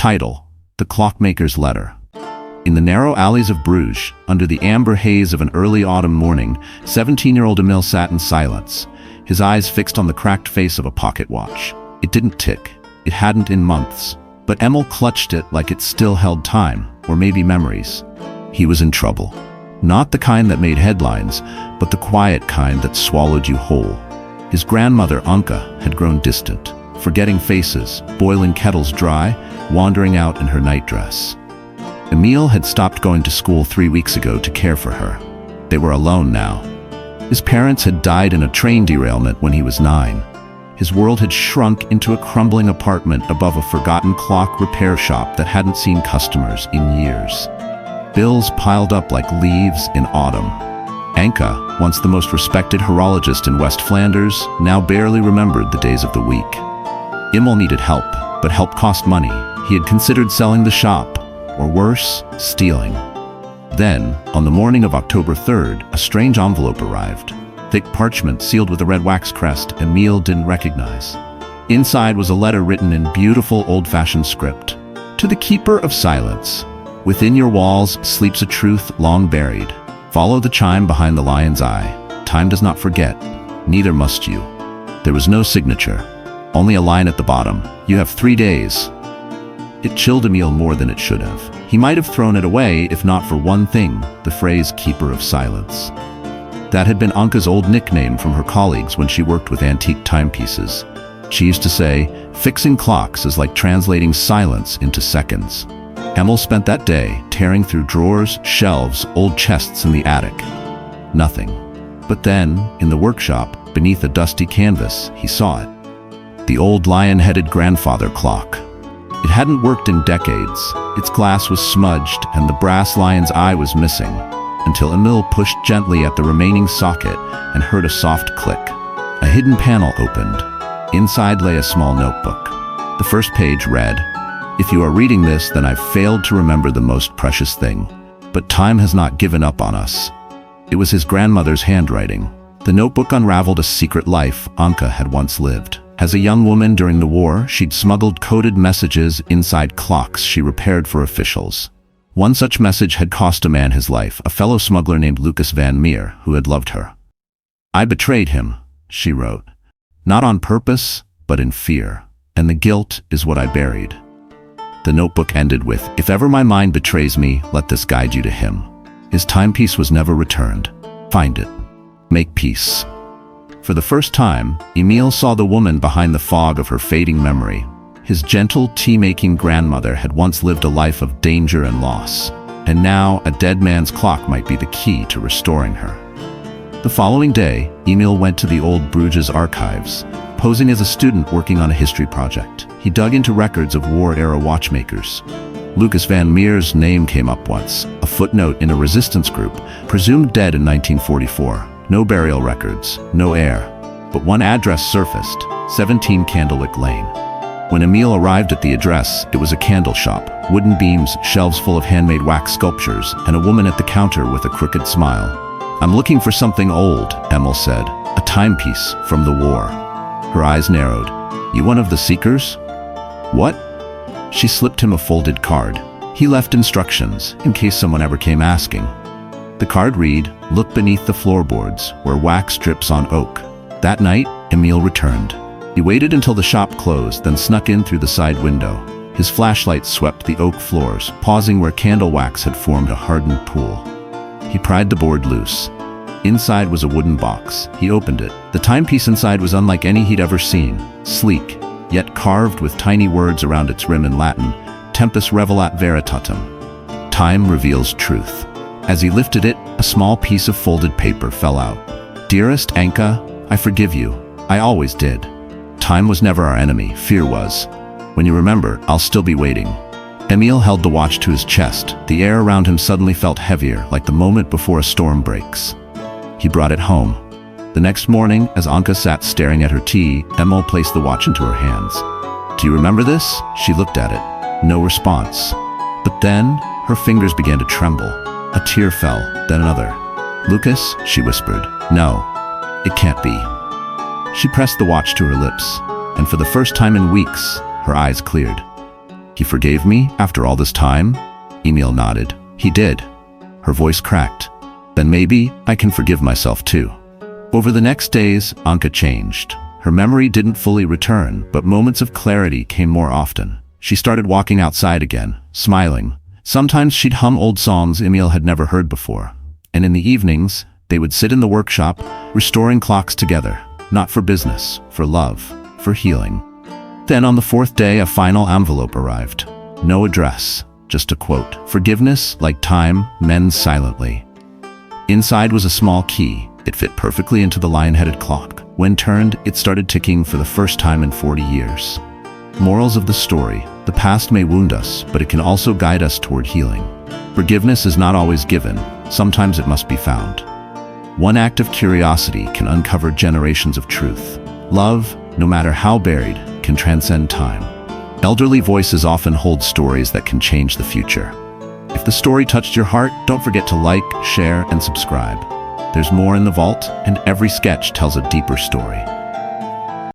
Title: The Clockmaker's Letter. In the narrow alleys of Bruges, under the amber haze of an early autumn morning, 17-year-old Emil sat in silence, his eyes fixed on the cracked face of a pocket watch. It didn't tick. It hadn't in months. But Emil clutched it like it still held time, or maybe memories. He was in trouble. Not the kind that made headlines, but the quiet kind that swallowed you whole. His grandmother, Anka, had grown distant, forgetting faces, boiling kettles dry, wandering out in her nightdress. Emil had stopped going to school 3 weeks ago to care for her. They were alone now. His parents had died in a train derailment when he was 9. His world had shrunk into a crumbling apartment above a forgotten clock repair shop that hadn't seen customers in years. Bills piled up like leaves in autumn. Anka, once the most respected horologist in West Flanders, now barely remembered the days of the week. Emil needed help, but help cost money. He had considered selling the shop, or worse, stealing. Then, on the morning of October 3rd, a strange envelope arrived. Thick parchment sealed with a red wax crest Emil didn't recognize. Inside was a letter written in beautiful old-fashioned script. To the keeper of silence. Within your walls sleeps a truth long buried. Follow the chime behind the lion's eye. Time does not forget. Neither must you. There was no signature. Only a line at the bottom. You have 3 days. It chilled Emil more than it should have. He might have thrown it away if not for one thing, the phrase keeper of silence. That had been Anka's old nickname from her colleagues when she worked with antique timepieces. She used to say, fixing clocks is like translating silence into seconds. Emil spent that day tearing through drawers, shelves, old chests in the attic. Nothing. But then, in the workshop, beneath a dusty canvas, he saw it. The old lion-headed grandfather clock. It hadn't worked in decades. Its glass was smudged and the brass lion's eye was missing, until Emil pushed gently at the remaining socket and heard a soft click. A hidden panel opened. Inside lay a small notebook. The first page read, "If you are reading this, then I've failed to remember the most precious thing. But time has not given up on us." It was his grandmother's handwriting. The notebook unraveled a secret life Anka had once lived. As a young woman during the war, she'd smuggled coded messages inside clocks she repaired for officials. One such message had cost a man his life, a fellow smuggler named Lucas van Meer, who had loved her. "I betrayed him," she wrote. "Not on purpose, but in fear. And the guilt is what I buried." The notebook ended with, "If ever my mind betrays me, let this guide you to him." His timepiece was never returned. Find it. Make peace. For the first time, Emil saw the woman behind the fog of her fading memory. His gentle, tea-making grandmother had once lived a life of danger and loss, and now a dead man's clock might be the key to restoring her. The following day, Emil went to the old Bruges archives, posing as a student working on a history project. He dug into records of war-era watchmakers. Lucas van Meer's name came up once, a footnote in a resistance group, presumed dead in 1944. No burial records, no heir. But one address surfaced, 17 Candlewick Lane. When Emil arrived at the address, it was a candle shop, wooden beams, shelves full of handmade wax sculptures, and a woman at the counter with a crooked smile. "I'm looking for something old," Emil said, "a timepiece from the war." Her eyes narrowed. "You one of the seekers?" "What?" She slipped him a folded card. He left instructions, in case someone ever came asking. The card read, "Look beneath the floorboards, where wax drips on oak." That night, Emil returned. He waited until the shop closed, then snuck in through the side window. His flashlight swept the oak floors, pausing where candle wax had formed a hardened pool. He pried the board loose. Inside was a wooden box. He opened it. The timepiece inside was unlike any he'd ever seen. Sleek, yet carved with tiny words around its rim in Latin, Tempus revelat veritatem. Time reveals truth. As he lifted it, a small piece of folded paper fell out. "Dearest Anka, I forgive you. I always did. Time was never our enemy, fear was. When you remember, I'll still be waiting." Emil held the watch to his chest. The air around him suddenly felt heavier, like the moment before a storm breaks. He brought it home. The next morning, as Anka sat staring at her tea, Emil placed the watch into her hands. "Do you remember this?" She looked at it. No response. But then, her fingers began to tremble. A tear fell, then another. "Lucas," she whispered. "No, it can't be." She pressed the watch to her lips, and for the first time in weeks, her eyes cleared. He forgave me after all this time? Emil nodded. He did. Her voice cracked. Then maybe I can forgive myself too. Over the next days, Anka changed. Her memory didn't fully return, but moments of clarity came more often. She started walking outside again, smiling. Sometimes she'd hum old songs Emil had never heard before. And in the evenings, they would sit in the workshop, restoring clocks together. Not for business, for love, for healing. Then on the fourth day, a final envelope arrived. No address, just a quote. Forgiveness, like time, mends silently. Inside was a small key. It fit perfectly into the lion-headed clock. When turned, it started ticking for the first time in 40 years. Morals of the story: the past may wound us, but it can also guide us toward healing. Forgiveness is not always given. Sometimes it must be found. One act of curiosity can uncover generations of truth. Love, no matter how buried, can transcend time. Elderly voices often hold stories that can change the future. If the story touched your heart, don't forget to like, share, and subscribe. There's more in the vault, and every sketch tells a deeper story.